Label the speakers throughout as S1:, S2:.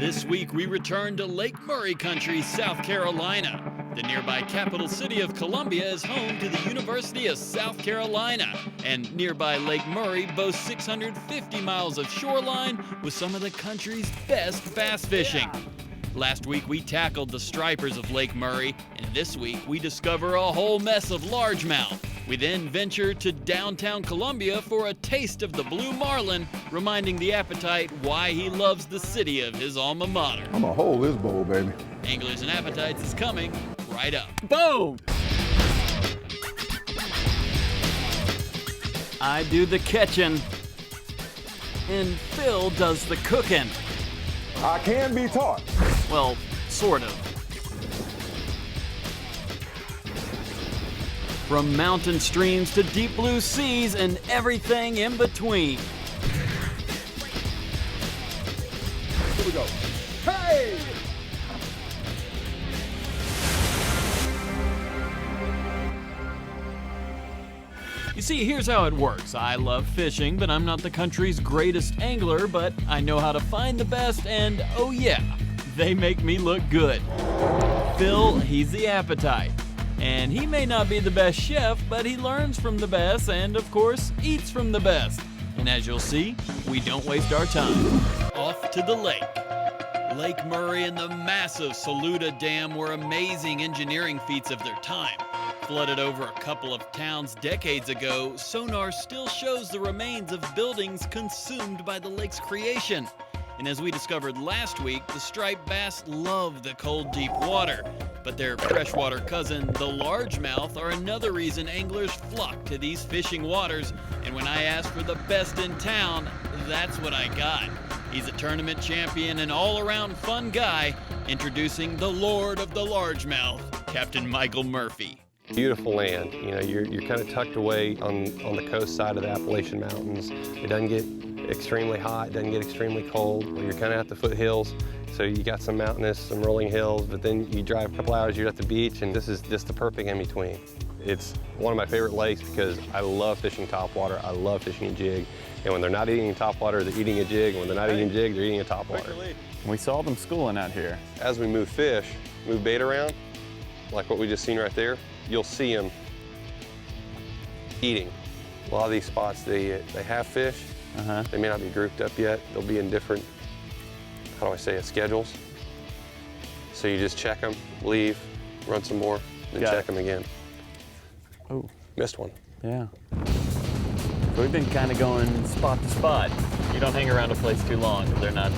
S1: This week we return to Lake Murray Country, South Carolina. The nearby capital city of Columbia is home to the University of South Carolina, and nearby Lake Murray boasts 650 miles of shoreline with some of the country's best bass fishing. Last week we tackled the stripers of Lake Murray, and this week we discover a whole mess of largemouth. We then venture to downtown Columbia for a taste of the Blue Marlin, reminding the appetite why he loves the city of his alma mater.
S2: I'm gonna hold this bowl, baby.
S1: Anglers and Appetites is coming right up.
S3: Boom! I do the catching, and Phil does the cooking.
S2: I can be taught.
S3: Well, sort of. From mountain streams to deep blue seas and everything in between.
S2: Here we go. Hey!
S3: You see, here's how it works. I love fishing, but I'm not the country's greatest angler, but I know how to find the best, and oh yeah, they make me look good. Phil, he's the appetite. And he may not be the best chef, but he learns from the best and, of course, eats from the best. And as you'll see, we don't waste our time.
S1: Off to the lake. Lake Murray and the massive Saluda Dam were amazing engineering feats of their time. Flooded over a couple of towns decades ago, sonar still shows the remains of buildings consumed by the lake's creation. And as we discovered last week, the striped bass love the cold, deep water. But their freshwater cousin, the largemouth, are another reason anglers flock to these fishing waters. And when I asked for the best in town, that's what I got. He's a tournament champion and all-around fun guy, introducing the Lord of the Largemouth, Captain Michael Murphy.
S4: Beautiful land. You know, you're kind of tucked away on the coast side of the Appalachian Mountains. It doesn't get extremely hot, doesn't get extremely cold. You're kind of at the foothills, so you got some mountainous, some rolling hills, but then you drive a couple hours, you're at the beach, and this is just the perfect in between. It's one of my favorite lakes because I love fishing topwater, I love fishing a jig, and when they're not eating topwater, they're eating a jig, and when they're not eating jig, they're eating a topwater.
S5: We saw them schooling out here.
S4: As we move fish, move bait around, like what we just seen right there, you'll see them eating. A lot of these spots, they have fish. They may not be grouped up yet. They'll be in different, how do I say it, schedules. So you just check them, leave, run some more, then check them again.
S5: Oh,
S4: missed one.
S5: Yeah.
S3: We've been kind of going spot to spot. You don't hang around a place too long if they're not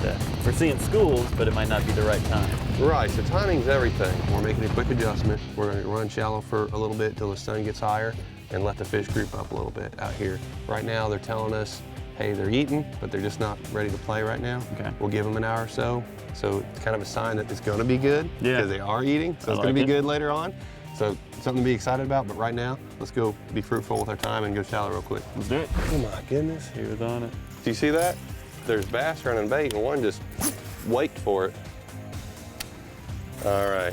S3: we're seeing schools, but it might not be the right time.
S4: Right, so timing's everything. We're making a quick adjustment. We're gonna run shallow for a little bit till the sun gets higher and let the fish group up a little bit out here. Right now, they're telling us, hey, they're eating, but they're just not ready to play right now.
S5: Okay.
S4: We'll give them an hour or so. So it's kind of a sign that it's gonna be good because they are eating, so it's gonna be good later on. So something to be excited about, but right now, let's go be fruitful with our time and go shallow real quick.
S5: Let's do it.
S4: Oh my goodness.
S5: He was on it.
S4: Do you see that? There's bass running bait and one just waked for it. All right.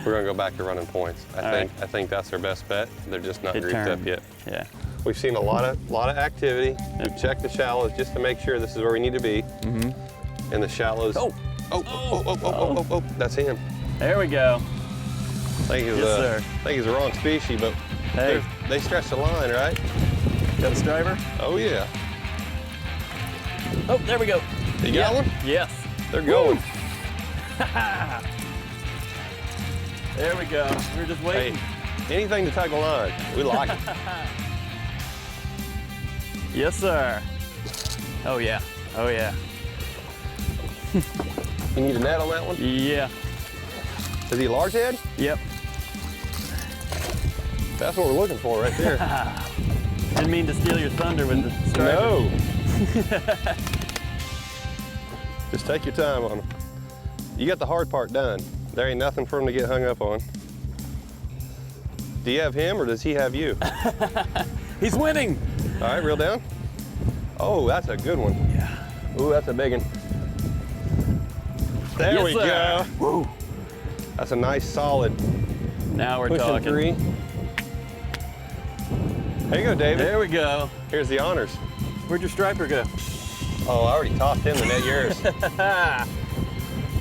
S4: We're gonna go back to running points. I think that's our best bet. They're just not grouped up yet.
S5: Yeah.
S4: We've seen a lot of activity. We've checked the shallows just to make sure this is where we need to be. And the shallows. Oh, that's him.
S5: There we go.
S4: I think he's the wrong species, but
S5: hey,
S4: they stretch the line, right?
S5: Got a striper?
S4: Oh yeah.
S3: Oh, there we go.
S4: You got one?
S3: Yes.
S4: They're going.
S3: There we go. We're just waiting.
S4: Hey, anything to tug the line. We like it.
S3: Yes, sir. Oh yeah. Oh yeah.
S4: You need a net on that one?
S3: Yeah.
S4: Is he a large head?
S3: Yep.
S4: That's what we're looking for right there.
S3: Didn't mean to steal your thunder with the striper.
S4: No. Just take your time on them. You got the hard part done. There ain't nothing for him to get hung up on. Do you have him or does he have you?
S3: He's winning.
S4: All right, reel down. Oh, that's a good one.
S3: Yeah.
S4: Ooh, that's a big one. There we go.
S3: Woo.
S4: That's a nice solid.
S3: Now we're
S4: pushing
S3: talking.
S4: 3. There you go, David.
S3: There we go.
S4: Here's the honors.
S3: Where'd your striper go?
S4: Oh, I already tossed him the net yours.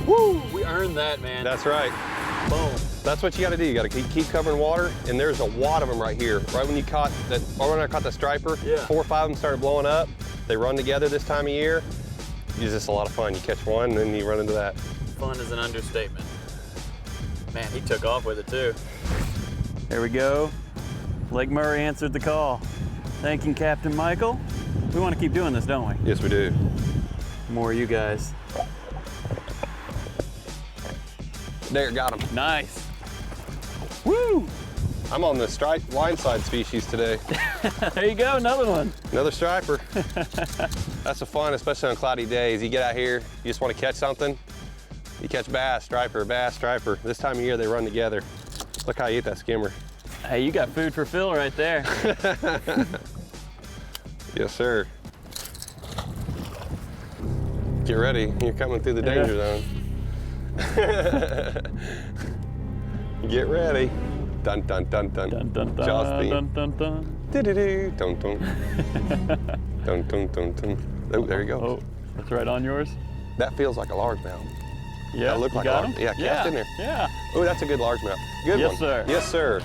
S5: Woo! We earned that, man.
S4: That's right.
S5: Boom.
S4: That's what you got to do. You got to keep covering water, and there's a wad of them right here. Right when you caught that, or when I caught that striper,
S5: Yeah.
S4: 4 or 5 of them started blowing up. They run together this time of year. It's just a lot of fun. You catch one, and then you run into that.
S5: Fun is an understatement. Man, he took off with it too. There we go. Lake Murray answered the call. Thanking Captain Michael. We want to keep doing this, don't we?
S4: Yes, we do.
S5: More of you guys.
S4: There, got him.
S5: Nice. Woo!
S4: I'm on the striped lineside species today.
S5: There you go, another one.
S4: Another striper. That's the fun, especially on cloudy days. You get out here, you just want to catch something. You catch bass, striper, bass, striper. This time of year, they run together. Look how you eat that skimmer.
S5: Hey, you got food for Phil right there.
S4: Yes, sir. Get ready, you're coming through the danger zone. Get ready. Dun, dun, dun, dun.
S5: Dun, dun, dun,
S4: Jaws theme.
S5: dun, dun, dun.
S4: Do-do-do. Dun, dun. Dun, dun, dun, dun. Oh, there you go.
S5: Oh, that's right on yours?
S4: That feels like a largemouth.
S5: Yeah,
S4: That looked
S5: you
S4: like
S5: got
S4: a
S5: him?
S4: yeah, cast in there.
S5: Yeah.
S4: Oh, that's a good largemouth. Good
S5: Yes,
S4: one.
S5: sir.
S4: Yes, sir.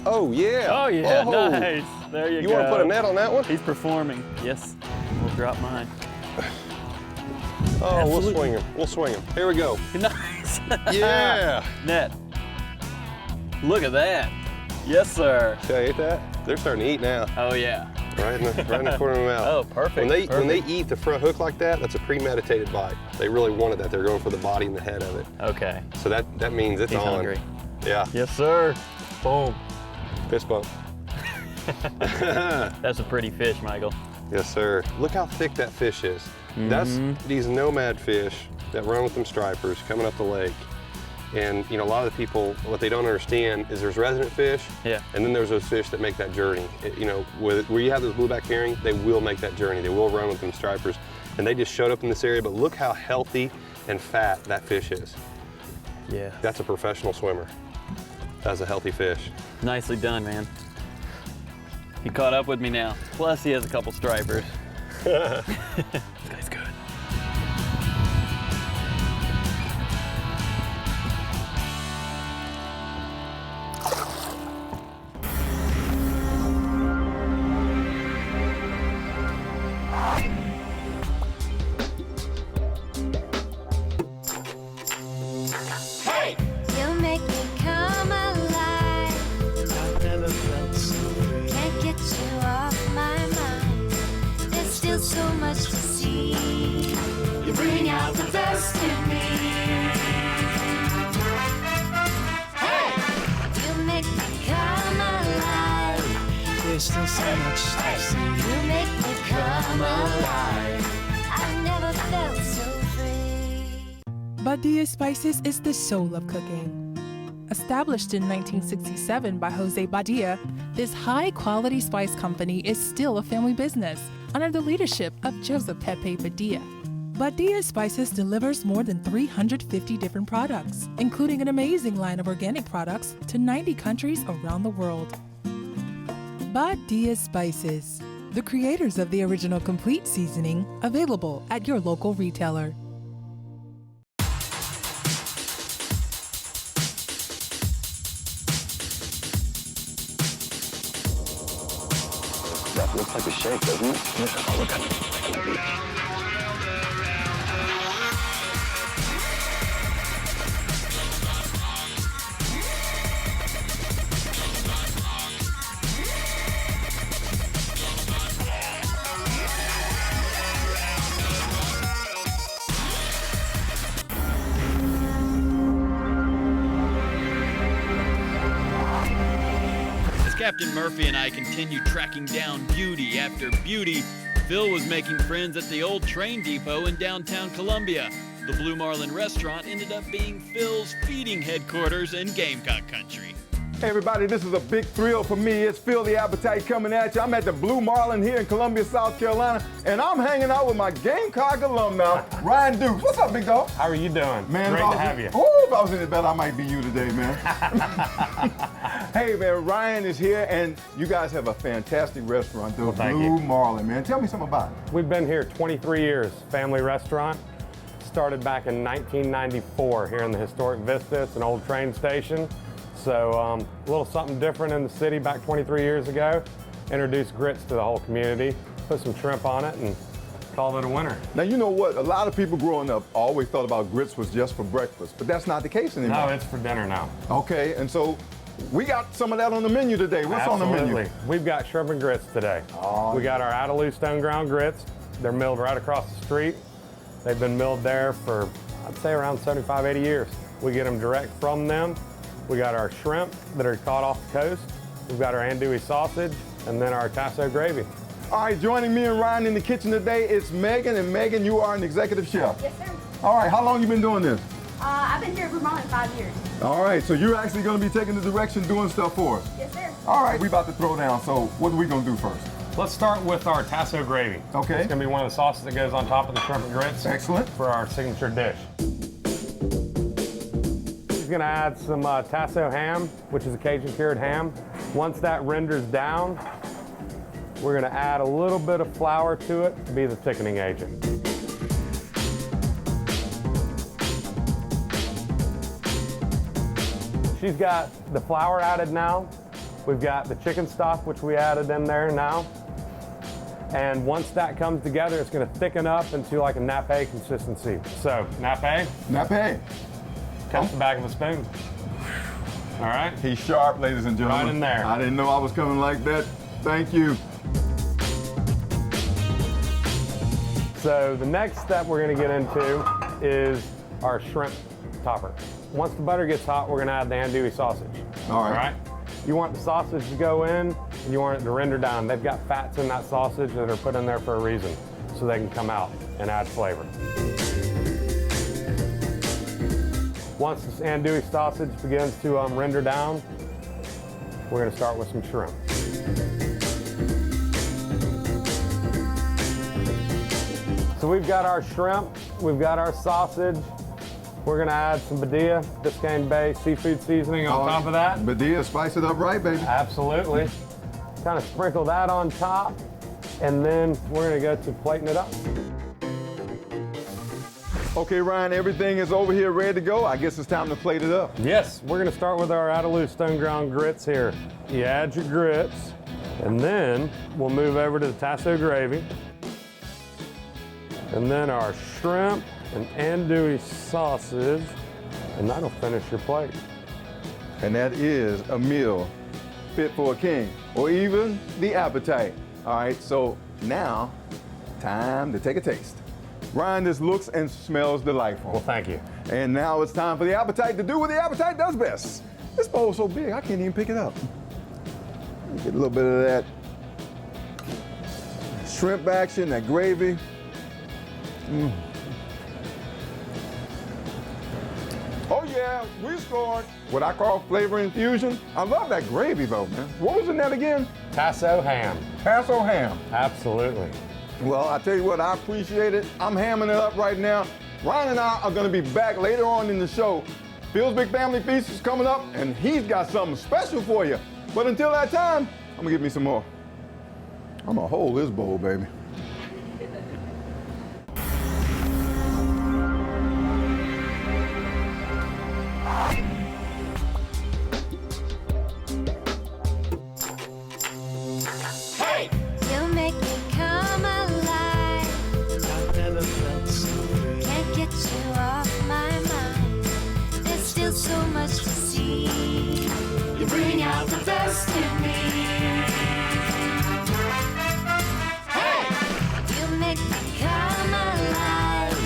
S4: Oh, yeah.
S5: Oh, yeah,
S4: Oh.
S5: nice. There you go.
S4: You want to put a net on that one?
S5: He's performing. Yes, we'll drop mine.
S4: Oh, we'll
S5: Absolutely.
S4: swing him. We'll swing him. Here we go.
S5: Nice.
S4: Yeah.
S5: Net. Look at that. Yes, sir.
S4: See how I ate that? They're starting to eat now.
S5: Oh, yeah.
S4: Right in the corner of the mouth.
S5: Oh, perfect.
S4: When they eat the front hook like that, that's a premeditated bite. They really wanted that. They're going for the body and the head of it.
S5: Okay.
S4: So that means it's
S5: He's
S4: on.
S5: hungry.
S4: Yeah.
S5: Yes, sir. Boom.
S4: Fist bump.
S5: That's a pretty fish, Michael.
S4: Yes, sir. Look how thick that fish is. That's these nomad fish that run with them stripers coming up the lake. And you know, a lot of the people, what they don't understand is there's resident fish,
S5: Yeah.
S4: and then there's those fish that make that journey. You know, where you have those blueback herring, they will make that journey. They will run with them stripers. And they just showed up in this area, but look how healthy and fat that fish is.
S5: Yeah.
S4: That's a professional swimmer. That's a healthy fish.
S5: Nicely done, man. He caught up with me now. Plus, he has a couple stripers. This guy's good.
S6: You make me come alive. I've never felt so free. Can't get you off my mind. There's still so much to see. You bring out the best in me. Hey! You make me come alive. There's still so much to see. You make me come alive. I've never felt so free.
S7: Badia Spices is the soul of cooking. Established in 1967 by Jose Badia, this high-quality spice company is still a family business under the leadership of Joseph Pepe Badia. Badia Spices delivers more than 350 different products, including an amazing line of organic products to 90 countries around the world. Badia Spices, the creators of the original complete seasoning, available at your local retailer.
S8: That looks like a shake, doesn't it? Yeah, look at it.
S1: As Captain Murphy and I continued tracking down beauty after beauty, Phil was making friends at the old train depot in downtown Columbia. The Blue Marlin restaurant ended up being Phil's feeding headquarters in Gamecock country.
S2: Hey everybody, this is a big thrill for me. It's Phil the Appetite coming at you. I'm at the Blue Marlin here in Columbia, South Carolina, and I'm hanging out with my Gamecock alumni, Ryan Dukes. What's up, big dog?
S9: How are you doing?
S2: Man,
S9: Great to have you.
S2: Oh, if I was in the bed, I might be you today, man. Hey, man, Ryan is here, and you guys have a fantastic restaurant, the
S9: thank
S2: Blue
S9: you.
S2: Marlin, man. Tell me something about it.
S9: We've been here 23 years, family restaurant. started back in 1994 here in the historic Vista. It's an old train station. So a little something different in the city back 23 years ago. Introduced grits to the whole community, put some shrimp on it, and called it a winner.
S2: Now, you know what? A lot of people growing up always thought about grits was just for breakfast, but that's not the case anymore.
S9: No, it's for dinner now.
S2: Okay, and so we got some of that on the menu today. What's on the menu?
S9: We've got shrimp and grits today.
S2: Oh.
S9: We got our Adelaide stone ground grits. They're milled right across the street. They've been milled there for, I'd say, around 75, 80 years. We get them direct from them. We got our shrimp that are caught off the coast. We've got our andouille sausage, and then our tasso gravy.
S2: All right, joining me and Ryan in the kitchen today, it's Megan. And Megan, you are an executive chef.
S10: Yes, sir.
S2: All right, how long you been doing this?
S10: I've been here at Blue Marlin 5 years.
S2: All right, so you're actually gonna be taking the direction, doing stuff for us.
S10: Yes, sir.
S2: All right, we about to throw down, so what are we gonna do first?
S9: Let's start with our tasso gravy.
S2: Okay.
S9: It's gonna be one of the sauces that goes on top of the shrimp and grits.
S2: Excellent.
S9: For our signature dish. He's gonna add some tasso ham, which is a Cajun cured ham. Once that renders down, we're gonna add a little bit of flour to it to be the thickening agent. She's got the flour added now. We've got the chicken stock, which we added in there now. And once that comes together, it's gonna thicken up into like a nappe consistency. So, nappe.
S2: Nappe.
S9: Comes the back of a spoon. All right.
S2: He's sharp, ladies and gentlemen.
S9: Right in there.
S2: I didn't know I was coming like that. Thank you.
S9: So the next step we're gonna get into is our shrimp topper. Once the butter gets hot, we're gonna add the andouille sausage.
S2: All right.
S9: All right? You want the sausage to go in, and you want it to render down. They've got fats in that sausage that are put in there for a reason, so they can come out and add flavor. Once this andouille sausage begins to render down, we're gonna start with some shrimp. So we've got our shrimp, we've got our sausage. We're gonna add some Badia, Biscayne Bay seafood seasoning on top of that.
S2: Badia, spice it up right, baby.
S9: Absolutely. Kind of sprinkle that on top, and then we're gonna go to plating it up.
S2: Okay, Ryan, everything is over here ready to go. I guess it's time to plate it up.
S9: Yes, we're gonna start with our Adelaide stone ground grits here. You add your grits, and then we'll move over to the tasso gravy. And then our shrimp and andouille sausage, and that'll finish your plate.
S2: And that is a meal fit for a king, or even the appetite. All right, so now, time to take a taste. Ryan, this looks and smells delightful.
S9: Well, thank you.
S2: And now it's time for the appetite to do what the appetite does best. This bowl's so big, I can't even pick it up. Get a little bit of that shrimp action, that gravy. Oh yeah, we scored. What I call flavor infusion. I love that gravy though, man. What was in that again?
S9: Tasso ham.
S2: Tasso ham.
S9: Absolutely.
S2: Well, I tell you what, I appreciate it. I'm hamming it up right now. Ryan and I are gonna be back later on in the show. Phil's Big Family Feast is coming up, and he's got something special for you. But until that time, I'm gonna get me some more. I'm gonna hold this bowl, baby.
S6: You make me come alive.
S8: I've never felt so free.
S6: Can't get you off my mind. There's still so much to see.
S8: You bring out the best in me.
S6: You make me come alive.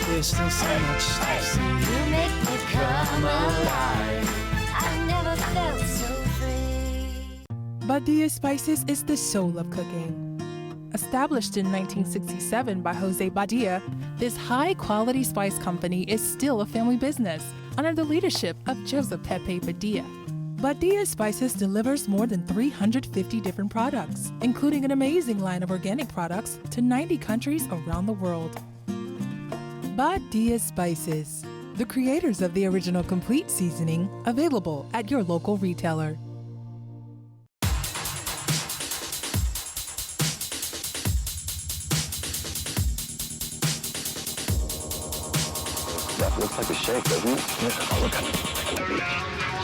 S8: There's still so much to see.
S6: You make me come alive. I've never felt so free.
S7: Badia Spices is the soul of cooking. Established in 1967 by Jose Badia, this high-quality spice company is still a family business under the leadership of Joseph Pepe Badia. Badia Spices delivers more than 350 different products, including an amazing line of organic products to 90 countries around the world. Badia Spices, the creators of the original complete seasoning, available at your local retailer.
S8: That looks like a shake, doesn't it? Yeah, look at it.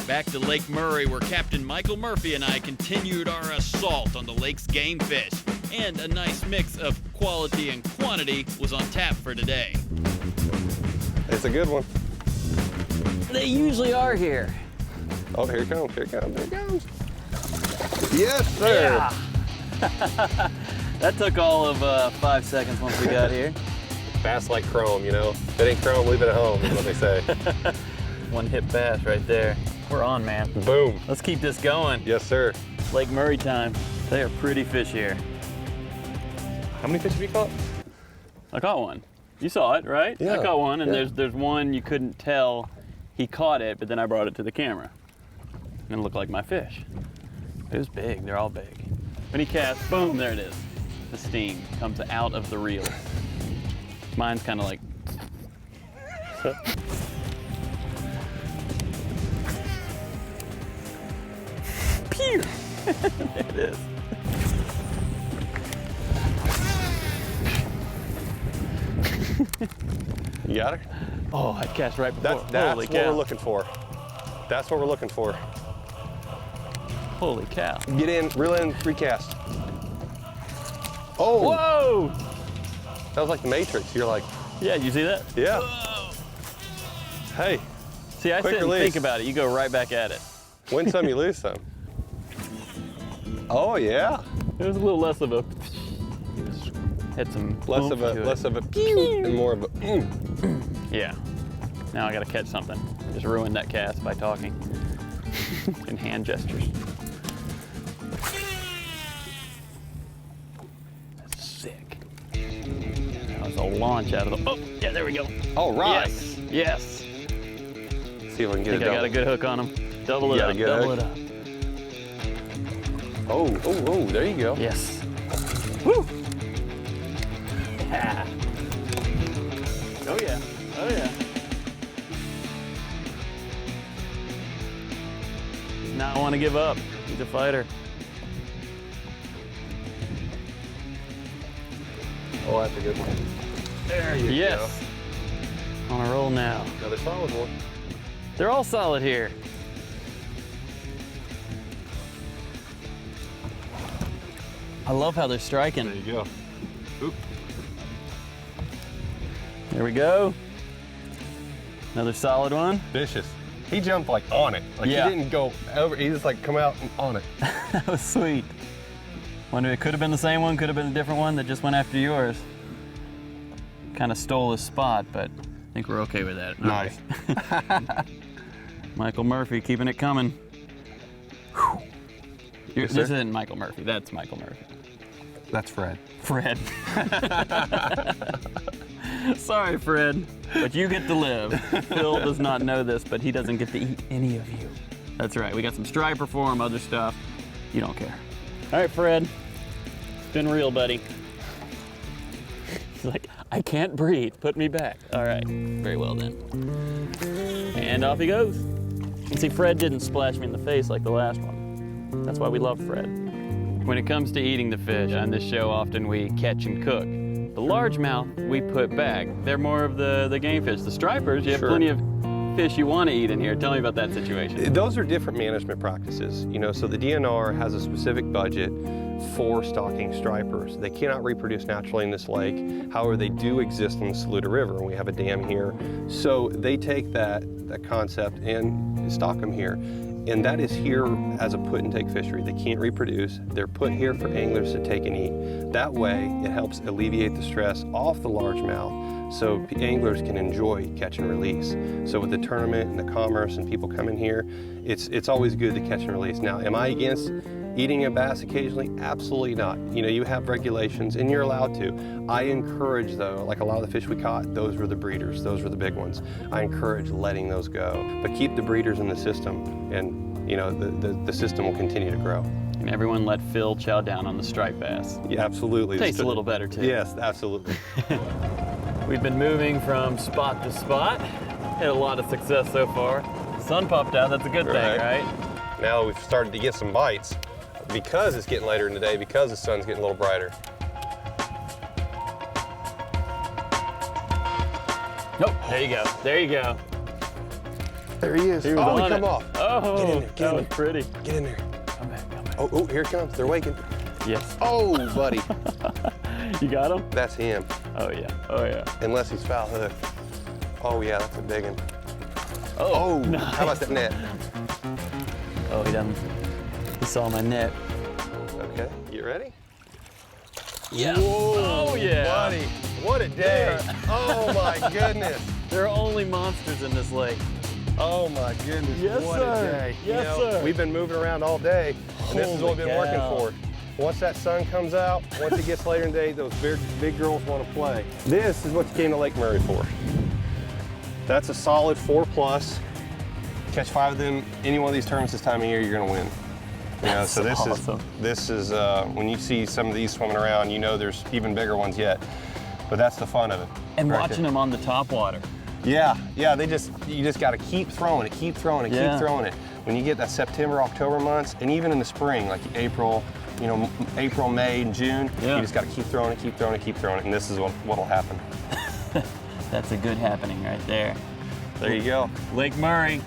S1: Back to Lake Murray, where Captain Michael Murphy and I continued our assault on the lake's game fish. And a nice mix of quality and quantity was on tap for today.
S4: It's a good one.
S5: They usually are here.
S4: Oh, here it comes, here it comes, here it comes. Yes, sir.
S5: Yeah. That took all of 5 seconds once we got here.
S4: Fast like chrome, you know. If it ain't chrome, leave it at home, is what they say.
S5: One hip bass right there. We're on, man.
S4: Boom.
S5: Let's keep this going.
S4: Yes, sir.
S5: Lake Murray time. They are pretty fish here.
S4: How many fish have you caught?
S5: I caught one. You saw it, right?
S4: Yeah.
S5: I caught one, and
S4: Yeah.
S5: there's one you couldn't tell he caught it, but then I brought it to the camera. And it looked like my fish. It was big, they're all big. When he casts, boom, there it is. The steam comes out of the reel. Mine's kind of like... Pew! There it is.
S4: You got her?
S5: Oh, I cast right before.
S4: That's
S5: Holy
S4: what
S5: cow.
S4: we're looking for. That's what we're looking for.
S5: Holy cow.
S4: Get in, reel in, recast. Oh!
S5: Whoa!
S4: That was like the Matrix. You're like,
S5: Yeah, you see that?
S4: yeah. Hey,
S5: See, I
S4: Quick
S5: sit and
S4: release.
S5: think about it. You go right back at it.
S4: win some, you lose some. Oh yeah.
S5: It was a little less of a... Had some
S4: Less
S5: oomph
S4: of a
S5: to it.
S4: less of a pew and more of a
S5: Yeah. Now I gotta catch something. I just ruined that cast by talking. And hand gestures. That's sick. That was a launch out of the... Oh, yeah, there we go.
S4: All right.
S5: Yes, yes.
S4: See if we can
S5: I
S4: get
S5: think
S4: it
S5: I got a
S4: done.
S5: good hook on him. Double it
S4: got a
S5: up,
S4: good
S5: double
S4: hook?
S5: it up.
S4: Oh, there you go.
S5: Yes. Woo! Yeah. Oh yeah, oh yeah. Does not want to give up. He's a fighter.
S4: Oh, that's a good one. There you
S5: Yes. On a roll now.
S4: go. Another solid one.
S5: They're all solid here. I love how they're striking.
S4: There you go. Oop.
S5: There we go. Another solid one.
S4: Vicious. He jumped like on it. Like
S5: Yeah.
S4: he didn't go over. He just like come out and on it.
S5: That was sweet. Wonder, it could have been the same one, could have been a different one that just went after yours. Kind of stole his spot, but I think we're okay with that.
S4: Nice.
S5: Michael Murphy keeping it coming. Whew.
S4: Yes,
S5: This
S4: sir.
S5: isn't Michael Murphy, that's Michael Murphy.
S4: That's Fred.
S5: Fred. Sorry, Fred, but you get to live. Phil does not know this, but he doesn't get to eat any of you. That's right, we got some striper for him, other stuff. You don't care. All right, Fred, it's been real, buddy. He's like, I can't breathe, put me back. All right, very well then. And off he goes. And see, Fred didn't splash me in the face like the last one. That's why we love Fred. When it comes to eating the fish, on this show often we catch and cook. The largemouth we put back. They're more of the game fish. The stripers, you have
S4: Sure.
S5: plenty of fish you want to eat in here. Tell me about that situation.
S4: Those are different management practices. You know, so the DNR has a specific budget for stocking stripers. They cannot reproduce naturally in this lake. However, they do exist on the Saluda River, and we have a dam here. So they take that concept and stock them here. And that is here as a put and take fishery. They can't reproduce. They're put here for anglers to take and eat. That way, it helps alleviate the stress off the largemouth so anglers can enjoy catch and release. So with the tournament and the commerce and people coming here, it's always good to catch and release. Now, am I against eating a bass occasionally? Absolutely not. You know, you have regulations and you're allowed to. I encourage though, like a lot of the fish we caught, those were the breeders, those were the big ones. I encourage letting those go, but keep the breeders in the system and you know, the system will continue to grow.
S5: And everyone let Phil chow down on the striped bass.
S4: Yeah, absolutely.
S5: Tastes a little better too.
S4: Yes, absolutely.
S5: We've been moving from spot to spot. Had a lot of success so far. Sun popped out, that's a good thing, right?
S4: Now we've started to get some bites because it's getting later in the day, because the sun's getting a little brighter.
S5: Nope, there you go, there you go.
S4: There he is.
S5: He was
S4: Oh,
S5: on
S4: he come
S5: it.
S4: off.
S5: Oh,
S4: get in there,
S5: that was pretty.
S4: Get in there.
S5: Come back, come back.
S4: Oh, here it comes. They're waking.
S5: Yes.
S4: Oh, buddy.
S5: You got him?
S4: That's him.
S5: Oh yeah, oh yeah.
S4: Unless he's foul hooked. Oh yeah, that's a big one.
S5: Oh,
S4: nice. How about that net?
S5: Oh, he saw my net.
S4: Okay, you ready?
S5: Yeah.
S4: Whoa,
S5: oh yeah.
S4: buddy, what a day. Oh my goodness.
S5: There are only monsters in this lake.
S4: Oh my goodness,
S5: Yes,
S4: what
S5: sir.
S4: a day.
S5: Yes,
S4: you know,
S5: sir.
S4: We've been moving around all day, and this is what we've been
S5: Holy
S4: working
S5: cow.
S4: for. Once that sun comes out, once it gets later in the day, those big girls want to play. This is what you came to Lake Murray for. That's a solid 4+. Catch 5 of them, any one of these tournaments this time of year, you're gonna win. You know, so this
S5: awesome.
S4: is when you see some of these swimming around, you know there's even bigger ones yet. But that's the fun of it.
S5: And
S4: right
S5: watching
S4: there.
S5: them on the top water.
S4: Yeah, you just gotta keep throwing it, keep throwing it,
S5: Yeah.
S4: keep throwing it. When you get that September, October months, and even in the spring, like April, you know, April, May, and June,
S5: Yeah.
S4: you just gotta keep throwing it, keep throwing it, keep throwing it, and this is what'll happen.
S5: That's a good happening right there.
S4: There you go.
S5: Lake Murray,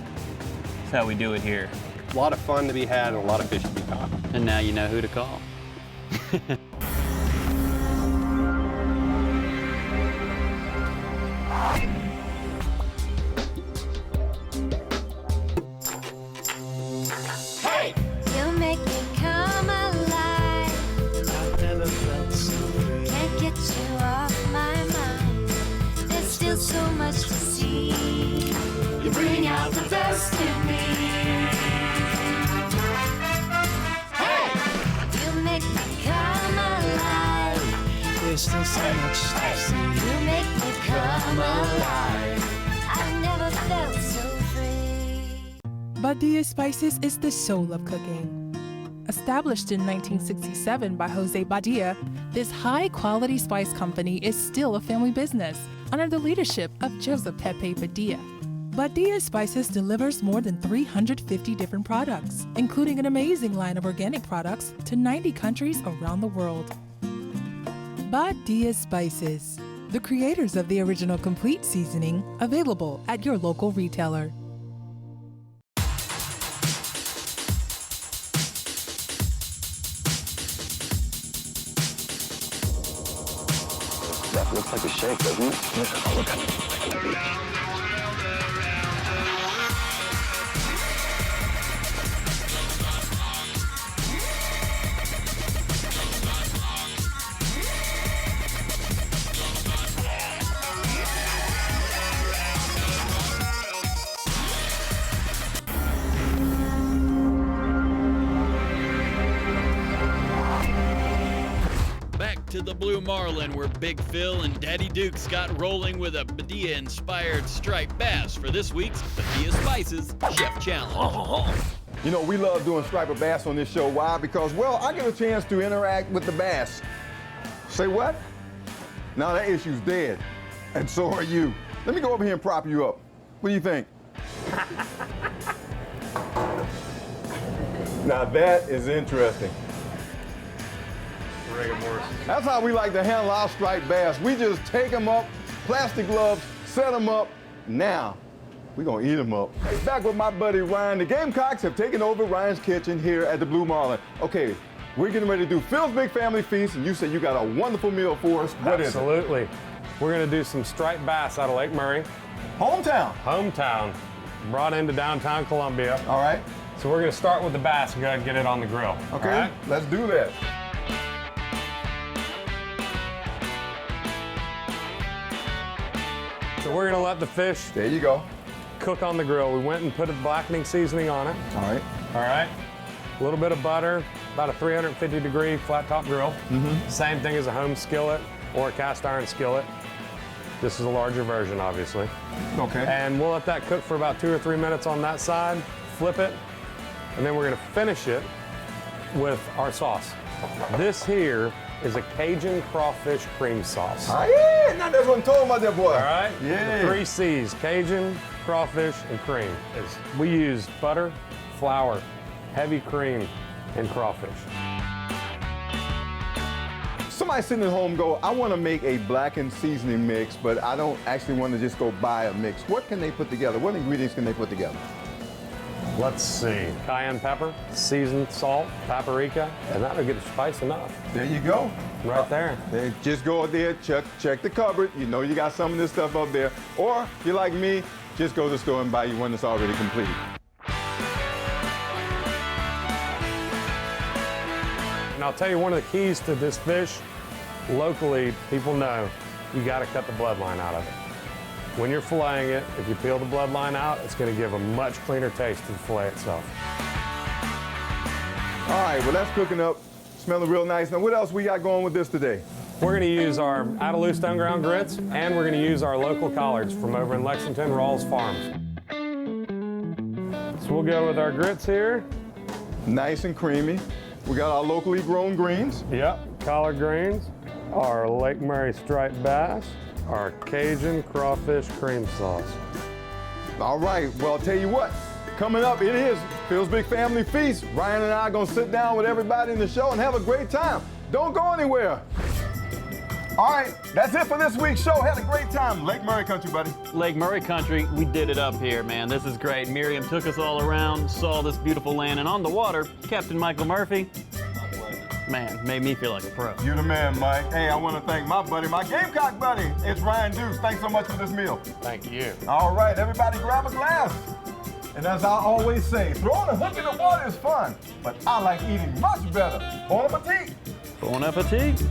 S5: that's how we do it here.
S4: A lot of fun to be had and a lot of fish to be caught.
S5: And now you know who to call.
S6: You make me come alive. I've never felt so free. Can't get you off my mind. There's still so much to see. You bring out the best in me. Hey! You make me come alive. There's still so much to see. You make me come alive. I've never felt so free.
S7: Badia Spices is the soul of cooking. Established in 1967 by Jose Badia, this high-quality spice company is still a family business under the leadership of Joseph Pepe Badia. Badia Spices delivers more than 350 different products, including an amazing line of organic products to 90 countries around the world. Badia Spices, the creators of the original complete seasoning, available at your local retailer.
S8: That looks like a shake, doesn't it? Oh, look at it.
S1: Back to the Blue Marlin, where Big Phil and Daddy Dukes got rolling with a Badia-inspired striped bass for this week's Badia Spices Chef Challenge.
S2: You know, we love doing striped bass on this show. Why? Because, well, I get a chance to interact with the bass. Say what? Now that issue's dead. And so are you. Let me go over here and prop you up. What do you think? Now that is interesting. That's how we like to handle our striped bass. We just take them up, plastic gloves, set them up. Now, we're gonna eat them up. Hey, back with my buddy Ryan. The Gamecocks have taken over Ryan's kitchen here at the Blue Marlin. Okay, we're getting ready to do Phil's Big Family Feast, and you said you got a wonderful meal for us. What is it?
S9: Absolutely. We're gonna do some striped bass out of Lake Murray.
S2: Hometown.
S9: Hometown, brought into downtown Columbia.
S2: All right.
S9: So we're gonna start with the bass and go ahead and get it on the grill.
S2: Okay,
S9: all right?
S2: let's do that.
S9: So we're gonna let the fish
S2: There you go.
S9: cook on the grill. We went and put a blackening seasoning on it.
S2: All right.
S9: All right. A little bit of butter, about a 350 degree flat top grill. Same thing as a home skillet or a cast iron skillet. This is a larger version, obviously.
S2: Okay.
S9: And we'll let that cook for about 2 or 3 minutes on that side. Flip it, And then we're gonna finish it with our sauce. This here is a Cajun crawfish cream sauce.
S2: Ah, yeah, now that's what I'm talking about there, boy.
S9: All right?
S2: Yeah.
S9: The 3 C's, Cajun, crawfish, and cream. We use butter, flour, heavy cream, and crawfish.
S2: Somebody sitting at home go, I want to make a blackened seasoning mix, but I don't actually want to just go buy a mix. What can they put together? What ingredients can they put together?
S9: Let's see. Cayenne pepper, seasoned salt, paprika, and that'll get it spice enough.
S2: There you go.
S9: Right there.
S2: Then just go out there, check the cupboard. You know you got some of this stuff up there. Or if you're like me, just go to the store and buy you one that's already completed.
S9: And I'll tell you one of the keys to this fish, locally, people know you gotta cut the bloodline out of it. When you're filleting it, if you peel the bloodline out, it's gonna give a much cleaner taste to the fillet itself.
S2: All right, well, that's cooking up. Smelling real nice. Now, what else we got going with this today?
S9: We're gonna use our out-of-loose stone ground grits, and we're gonna use our local collards from over in Lexington, Rawls Farms. So we'll go with our grits here.
S2: Nice and creamy. We got our locally grown greens.
S9: Yep, collard greens, our Lake Murray striped bass, our Cajun crawfish cream sauce.
S2: All right, well, I'll tell you what. Coming up, it is Phil's Big Family Feast. Ryan and I are gonna sit down with everybody in the show and have a great time. Don't go anywhere. All right, that's it for this week's show. Had a great time. Lake Murray Country, buddy.
S3: Lake Murray Country, we did it up here, man. This is great. Miriam took us all around, saw this beautiful land, and on the water, Captain Michael Murphy, man, made me feel like a pro.
S2: You the man, Mike. Hey, I want to thank my buddy, my Gamecock buddy. It's Ryan Deuce. Thanks so much for this meal.
S9: Thank you.
S2: All right, everybody grab a glass. And as I always say, throwing a hook in the water is fun, but I like eating much better. Bon appetit.
S3: Bon appetit.